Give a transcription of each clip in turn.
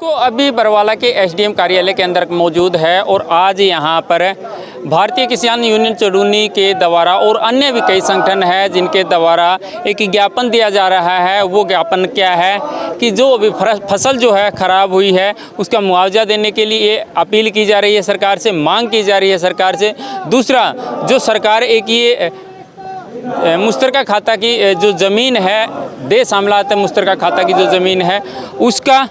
को अभी बरवाला के एसडीएम कार्यालय के अंदर मौजूद है और आज यहाँ पर भारतीय किसान यूनियन चडूनी के द्वारा और अन्य भी कई संगठन हैं जिनके द्वारा एक ज्ञापन दिया जा रहा है। वो ज्ञापन क्या है कि जो अभी फसल जो है ख़राब हुई है उसका मुआवजा देने के लिए अपील की जा रही है सरकार से, मांग की जा रही है सरकार से। दूसरा, जो सरकार एक ये मुश्तरका खाता की जो ज़मीन है, देश अमलात मुश्तरका खाता की जो ज़मीन है उसका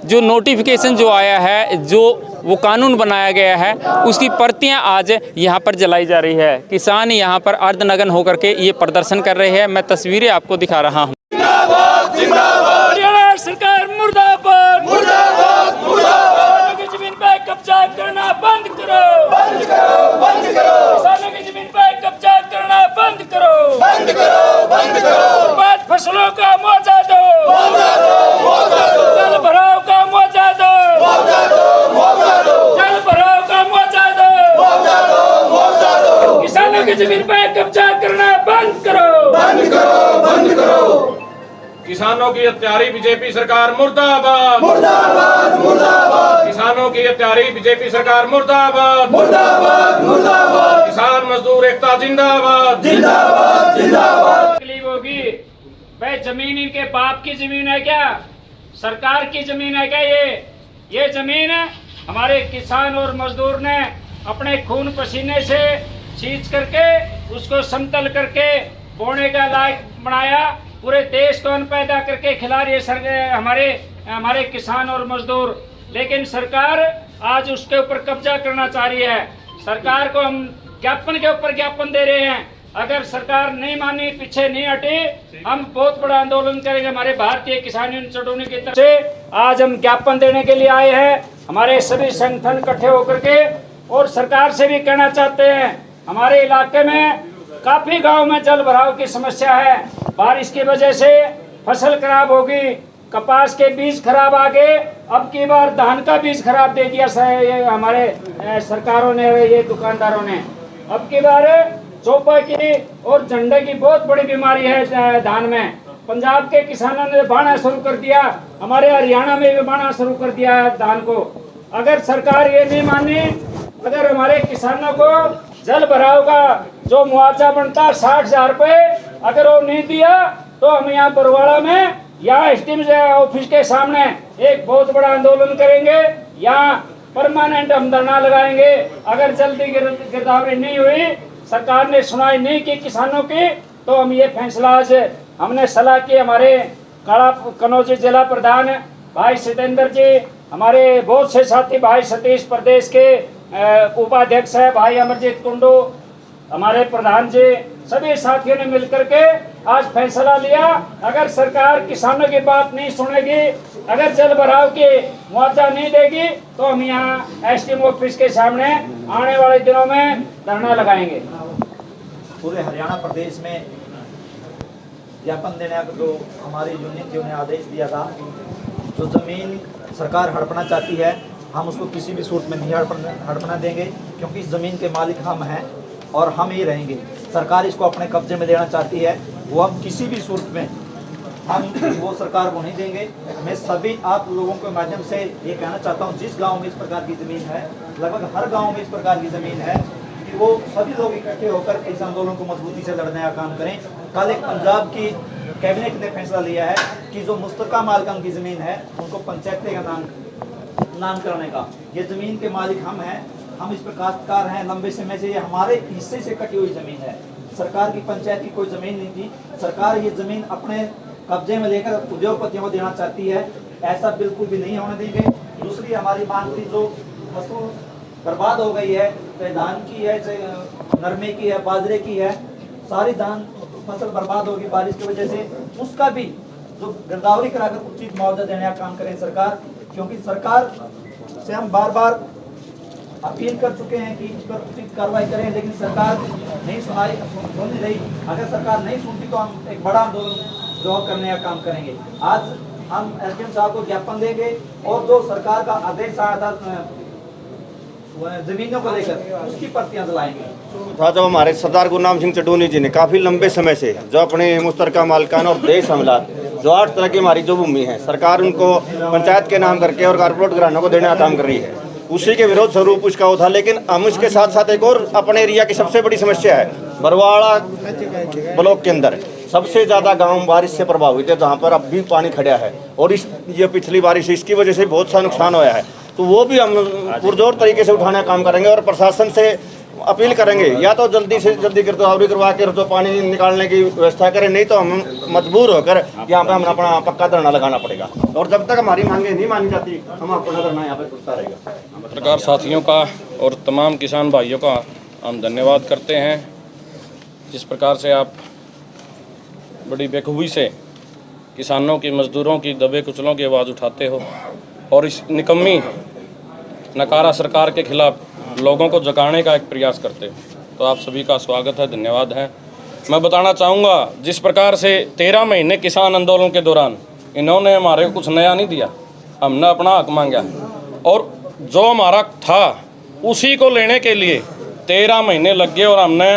जो नोटिफिकेशन जो आया है, जो वो कानून बनाया गया है, उसकी प्रतियां आज यहां पर जलाई जा रही है। किसान यहां पर अर्धनग्न होकर के ये प्रदर्शन कर रहे हैं। मैं तस्वीरें आपको दिखा रहा हूं। हरियाणा सरकार मुर्दाबाद, मुर्दाबाद, मुर्दाबाद। किसानों की जमीन पर कब्जा करना बंद करो, बंद करो, बंद करो। किसानों की जमीन पर कब्जा करना बंद करो, बंद करो, बंद करो। बर्बाद फसलों का मुआवजा दो, मुआवजा दो, मुआवजा दो। जल भराव का मुआवजा दो, मुआवजा दो, मुआवजा दो। जल भराव का मुआवजा दो, मुआवजा दो, मुआवजा दो। किसानों की जमीन पर कब्जा करना बंद करो, बंद करो, बंद करो। किसानों की हत्यारी बीजेपी सरकार मुर्दाबाद, मुर्दाबाद, मुर्दाबाद। किसानों की हत्यारी बीजेपी सरकार मुर्दाबाद, मुर्दाबाद, मुर्दाबाद। किसान मजदूर एकता जिंदाबाद, जिंदाबाद, जिंदाबाद। तकलीफ होगी भाई, जमीन इनके बाप की जमीन है क्या, सरकार की जमीन है क्या? ये जमीन हमारे किसान और मजदूर ने अपने खून पसीने से सींच करके उसको समतल करके बोने का लायक बनाया, पूरे देश को अन्न पैदा करके खिला रही है हमारे किसान और मजदूर। लेकिन सरकार आज उसके ऊपर कब्जा करना चाह रही है। सरकार को हम ज्ञापन के ऊपर ज्ञापन दे रहे हैं। अगर सरकार नहीं मानी, पीछे नहीं हटी, हम बहुत बड़ा आंदोलन करेंगे। हमारे भारतीय किसान यूनियन चडूनी की तरफ से आज हम ज्ञापन देने के लिए आए हैं। हमारे सभी संगठन इकट्ठे होकर के और सरकार से भी कहना चाहते हैं, हमारे इलाके में काफी गांव में जल भराव की समस्या है। बारिश की वजह से फसल खराब होगी, कपास के बीज खराब आ गए, अब की बार धान का बीज खराब दे दिया ये हमारे सरकारों ने, ये दुकानदारों ने। अब की बार चोपा की और झंडे की बहुत बड़ी बीमारी है धान में। पंजाब के किसानों ने बाना शुरू कर दिया, हमारे हरियाणा में भी बाना शुरू कर दिया है धान को। अगर सरकार ये नहीं मानी, अगर हमारे किसानों को जल भराव का जो मुआवजा बनता है 60,000 रुपए, अगर वो नहीं दिया तो हम यहाँ बरवाड़ा में यहाँ एसडीएम ऑफिस के सामने एक बहुत बड़ा आंदोलन करेंगे। यहाँ परमानेंट हम धरना लगाएंगे। अगर जल्दी गिरदावरी नहीं हुई, सरकार ने सुनाई नहीं की किसानों की, तो हम ये फैसला आज हमने सलाह की। हमारे काला कनौज जिला प्रधान भाई सतेंद्र जी, हमारे बहुत से साथी भाई सतीश प्रदेश के उपाध्यक्ष है भाई अमरजीत कुंडू, हमारे प्रधान जी, सभी साथियों ने मिलकर के आज फैसला लिया। अगर सरकार किसानों की बात नहीं सुनेगी, अगर जल भराव की मुआवजा नहीं देगी, तो हम यहाँ एसडीएम ऑफिस के सामने आने वाले दिनों में धरना लगाएंगे। पूरे हरियाणा प्रदेश में ज्ञापन देने का जो हमारी यूनियन ने आदेश दिया था, जो जमीन सरकार हड़पना चाहती है, हम उसको किसी भी सूरत में नहीं हड़पना देंगे, क्योंकि इस ज़मीन के मालिक हम हैं और हम ही रहेंगे। सरकार इसको अपने कब्जे में लेना चाहती है, वो हम किसी भी सूरत में हम वो सरकार को नहीं देंगे। मैं सभी आप लोगों के माध्यम से ये कहना चाहता हूँ, जिस गांव में इस प्रकार की ज़मीन है, लगभग हर गांव में इस प्रकार की ज़मीन है, कि वो सभी लोग इकट्ठे होकर इस आंदोलन को मजबूती से लड़ने का काम करें। कल एक पंजाब की कैबिनेट ने फैसला लिया है कि जो मुस्तका मालकान की ज़मीन है उनको पंचायती का नाम कराने का। ये ज़मीन के मालिक हम हैं, हम इस पर काश्तकार हैं, लंबे समय से ये हमारे हिस्से से कटी हुई ज़मीन है। सरकार की पंचायत की कोई ज़मीन नहीं थी। सरकार ये ज़मीन अपने कब्जे में लेकर उद्योगपतियों को देना चाहती है, ऐसा बिल्कुल भी नहीं होने देंगे। दूसरी हमारी मांग थी, जो फसल बर्बाद हो गई है, चाहे धान की है, चाहे नरमे की है, बाजरे की है, सारी धान फसल बर्बाद होगी बारिश की वजह से, उसका भी जो गिरदावरी कराकर उचित मुआवजा देने का काम करें सरकार। क्योंकि सरकार से हम बार बार अपील कर चुके हैं कि इस पर उचित कार्रवाई करें, लेकिन सरकार नहीं सुन रही। अगर सरकार नहीं सुनती तो हम एक बड़ा आंदोलन जो करने का काम करेंगे। आज हम एसडीएम साहब को ज्ञापन देंगे और जो सरकार का आदेश आया था जमीनों को लेकर, उसकी प्रतियां जलाएंगे। जब हमारे सरदार गुरनाम सिंह चडूनी जी ने काफ़ी लंबे समय से जो अपने मुश्तरका मालिकाना और देश हमला जो 8 तरह की हमारी जो भूमि है, सरकार उनको पंचायत के नाम करके और कारपोरेट घरानों को देने का काम कर रही है। उसी के विरोध स्वरूप उसका वो था। लेकिन हम इसके साथ साथ एक और अपने एरिया की सबसे बड़ी समस्या है, बरवाड़ा ब्लॉक के अंदर सबसे ज़्यादा गांव बारिश से प्रभावित है, जहां पर अब भी पानी खड़ा है। और ये पिछली बारिश इसकी वजह से बहुत सा नुकसान हुआ है। तो वो भी हम पुरजोर तरीके से उठाने का काम करेंगे और प्रशासन से अपील करेंगे, या तो जल्दी से जल्दी गिरदावरी करवा के तो पानी निकालने की व्यवस्था करें, नहीं तो हम मजबूर होकर यहाँ पे हमें अपना पक्का धरना लगाना पड़ेगा। और जब तक हमारी मांगे नहीं मानी जाती, हम अपना धरना यहाँ पे चलता रहेगा। पत्रकार साथियों का और तमाम किसान भाइयों का हम धन्यवाद करते हैं। जिस प्रकार से आप बड़ी बेखूबी से किसानों की, मजदूरों की, दबे कुचलों की आवाज़ उठाते हो और इस निकम्मी नकारा सरकार के खिलाफ लोगों को जगाने का एक प्रयास करते हो, तो आप सभी का स्वागत है, धन्यवाद है। मैं बताना चाहूँगा, जिस प्रकार से 13 महीने किसान आंदोलन के दौरान इन्होंने हमारे को कुछ नया नहीं दिया, हमने अपना हक मांगा और जो हमारा था उसी को लेने के लिए 13 महीने लग गए और हमने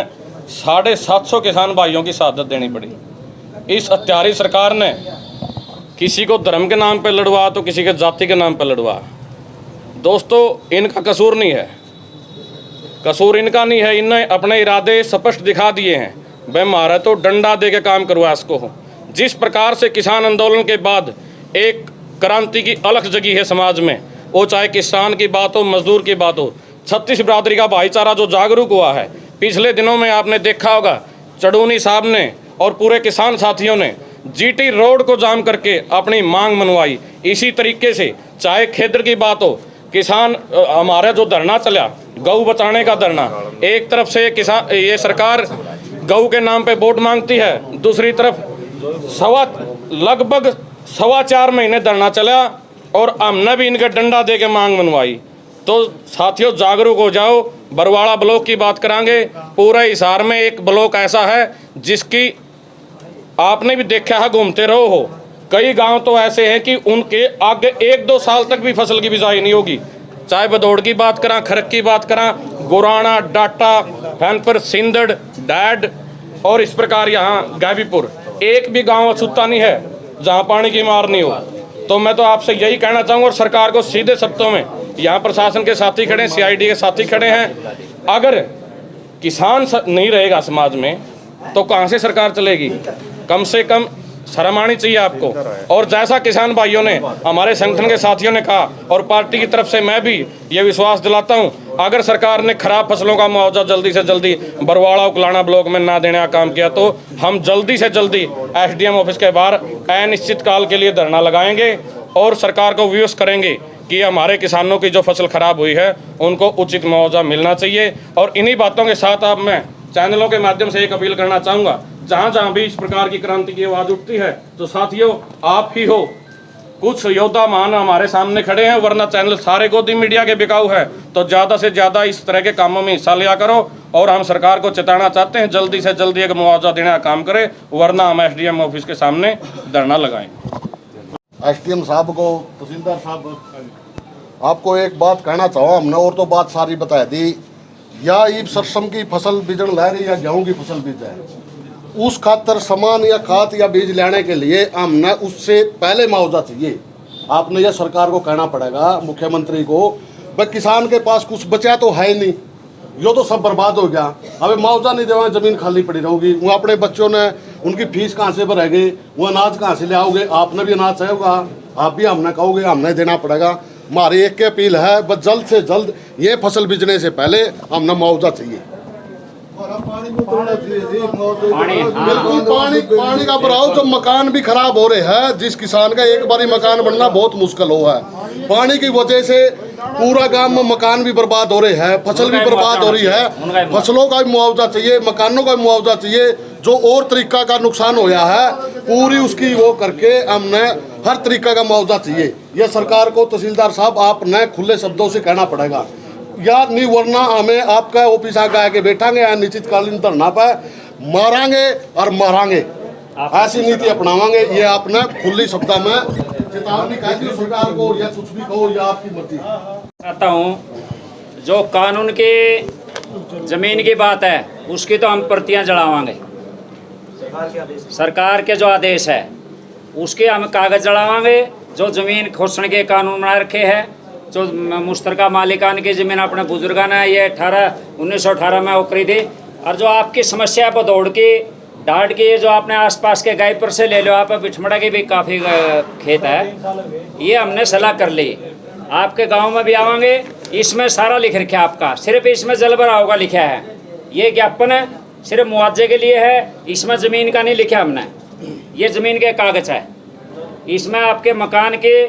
750 किसान भाइयों की शहादत देनी पड़ी। इस हत्यारी सरकार ने किसी को धर्म के नाम पे लड़वा तो किसी के जाति के नाम पे लड़वा। दोस्तों, इनका कसूर नहीं है, कसूर इनका नहीं है। इनने अपने इरादे स्पष्ट दिखा दिए हैं। वह मारा तो डंडा दे के काम करवा इसको हो। जिस प्रकार से किसान आंदोलन के बाद एक क्रांति की अलख जगी है समाज में, वो चाहे किसान की बात हो, मजदूर की बात हो, 36 बिरादरी का भाईचारा जो जागरूक हुआ है। पिछले दिनों में आपने देखा होगा, चड़ूनी साहब ने और पूरे किसान साथियों ने जीटी रोड को जाम करके अपनी मांग मनवाई। इसी तरीके से चाहे खेतर की बात हो, किसान हमारा जो धरना चला, गऊ बचाने का धरना, एक तरफ से किसान ये सरकार गऊ के नाम पे वोट मांगती है, दूसरी तरफ लगभग 4.25 महीने धरना चला और हमने भी इनके डंडा दे के मांग मनवाई। तो साथियों, जागरूक हो जाओ। बरवाड़ा ब्लॉक की बात करांगे, पूरे हिसार में एक ब्लॉक ऐसा है जिसकी आपने भी देखा है, घूमते रहो हो। कई गांव तो ऐसे हैं कि उनके आगे 1-2 साल तक भी फसल की बिजाई नहीं होगी। चाहे भदौड़ की बात करा, खरक की बात करा, गुराना, डाटा, फैनपुर, सिंदड़, डैड और इस प्रकार यहाँ गाबीपुर, एक भी गांव अछूता नहीं है जहाँ पानी की मार नहीं हो। तो मैं तो आपसे यही कहना चाहूँगा और सरकार को सीधे शब्दों में, यहाँ प्रशासन के साथी खड़े हैं, CID के साथी खड़े हैं, अगर किसान नहीं रहेगा समाज में तो कहाँ से सरकार चलेगी? कम से कम शर्म आनी चाहिए आपको। और जैसा किसान भाइयों ने, हमारे संगठन के साथियों ने कहा और पार्टी की तरफ से मैं भी ये विश्वास दिलाता हूं, अगर सरकार ने खराब फसलों का मुआवजा जल्दी से जल्दी बरवाड़ा उकलाना ब्लॉक में ना देने का काम किया तो हम जल्दी से जल्दी SDM ऑफिस के बाहर अनिश्चित काल के लिए धरना लगाएंगे और सरकार को विवश करेंगे कि हमारे किसानों की जो फसल खराब हुई है उनको उचित मुआवजा मिलना चाहिए। और इन्हीं बातों के साथ अब मैं चैनलों के माध्यम से एक अपील करना चाहूँगा, जहाँ जहाँ भी इस प्रकार की क्रांति की आवाज़ उठती है तो साथियों, आप ही हो, कुछ योद्धा मान हमारे सामने खड़े हैं, वरना चैनल सारे गोदी मीडिया के बिकाऊ है। तो ज़्यादा से ज़्यादा इस तरह के कामों में हिस्सा लिया करो और हम सरकार को चेताना चाहते हैं, जल्दी से जल्दी एक मुआवजा देने का काम करें, वरना हम SDM ऑफिस के सामने धरना लगाएं। SDM साहब को, तहसीलदार साहब, आपको एक बात कहना चाहूँ, हमने और तो बात सारी बता दी। या ईब सरसम की फसल बीजन ला रही या गेहूँ की फसल बीज है, उस खातर सामान या खाद या बीज लेने के लिए हमने उससे पहले मुआवजा चाहिए। आपने यह सरकार को कहना पड़ेगा, मुख्यमंत्री को, भाई किसान के पास कुछ बचा तो है नहीं, यो तो सब बर्बाद हो गया, अबे मुआवजा नहीं देवा, जमीन खाली पड़ी रहोगी, वो अपने बच्चों ने उनकी फीस कहाँ से भरेंगे, वो अनाज कहाँ से ले आओगे, आपने भी अनाज चाहिएगा, आप भी हमने कहोगे, हमने देना पड़ेगा। हमारी एक अपील है, बस जल्द से जल्द ये फसल बीजने से पहले हमने मुआवजा चाहिए। बिल्कुल पानी का भराव, जो मकान भी खराब हो रहे हैं, जिस किसान का एक बारी मकान बनना बहुत मुश्किल हुआ है, पानी की वजह से पूरा गांव में मकान भी बर्बाद हो रहे हैं, फसल भी बर्बाद हो रही है। फसलों का भी मुआवजा चाहिए, मकानों का भी मुआवजा चाहिए, जो और तरीका का नुकसान होया है पूरी उसकी वो करके हमने हर तरीका का मुआवजा चाहिए। यह सरकार को, तहसीलदार साहब, आपने खुले शब्दों से कहना पड़ेगा, या नहीं वरना हमें आपका ऑफिस आके बैठांगे या निश्चितकालीन धरना पे मारांगे और मारांगे, ऐसी नीति अपनावांगे। ये आपने खुली शब्द में चेतावनी कह दी सरकार को, या कुछ भी कहो, या आपकी मर्जी। चाहता हूँ, जो कानून की जमीन की बात है उसकी तो हम प्रतियां जड़ावांगे। सरकार के जो आदेश है उसके हम कागज चढ़ावांगे। जो ज़मीन खोसण के कानून बना रखे हैं, जो मुश्तरका मालिकान की ज़मीन अपने बुजुर्गों ने ये 1918 में वो करी थी। और जो आपकी समस्या पर दौड़ के डाट के जो आपने आसपास के गायपुर से ले लो, आप बिठमड़ा के भी काफ़ी खेत है, ये हमने सलाह कर ली। आपके गांव में भी आवांगे, इसमें सारा लिख रखा है आपका, सिर्फ इसमें जल भराव का लिखा है। ये ज्ञापन सिर्फ मुआवजे के लिए है, इसमें ज़मीन का नहीं लिखा हमने। ये ज़मीन के कागज है, इसमें आपके मकान के,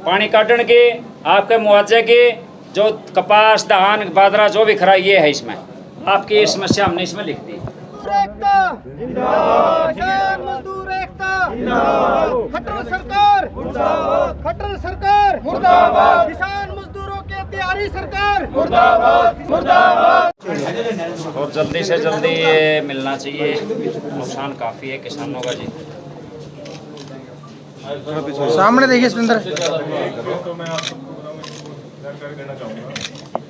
पानी काटन के, आपके मुआवजे के, जो कपास धान बाजरा जो भी खरा ये है, इसमें आपकी ये समस्या हमने इसमें लिख दी। एकता जिंदाबाद, किसान मजदूर एकता जिंदाबाद, खट्टर सरकार मुर्दाबाद, खट्टर सरकार मुर्दाबाद, किसान मजदूरों के तैयारी सरकार मुर्दाबाद मुर्दाबाद। और जल्दी से जल्दी ये मिलना चाहिए, नुकसान काफ़ी है किसानों का जी। सामने देखिए सुंदर। तो मैं आपको जानकारी देना चाहूँगा,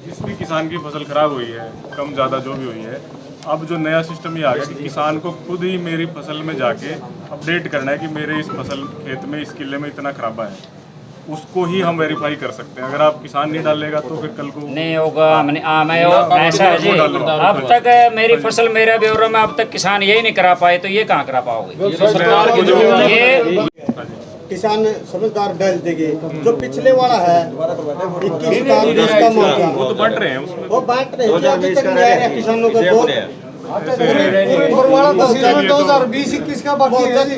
जिस भी किसान की फसल खराब हुई है, कम ज़्यादा जो भी हुई है, अब जो नया सिस्टम ये आ गया कि किसान को खुद ही मेरी फसल में जाके अपडेट करना है कि मेरे इस फसल खेत में इस किले में इतना खराबा है, उसको ही हम वेरीफाई कर सकते हैं। अगर आप किसान नहीं डालेगा तो फिर कल को नहीं होगा। ऐसा है जी, अब तक मेरी फसल मेरे ब्यौरे में अब तक किसान यही नहीं करा पाए, तो ये कहाँ करा पाओगे? ये किसान समझदार डाल देंगे। जो पिछले वाला है 21 का 20 का मौका, वो तो बांट रहे हैं उसमें, वो बांट रहे हैं, अभी तक नहीं आया किसानों का। 2020-21 का बाकी है।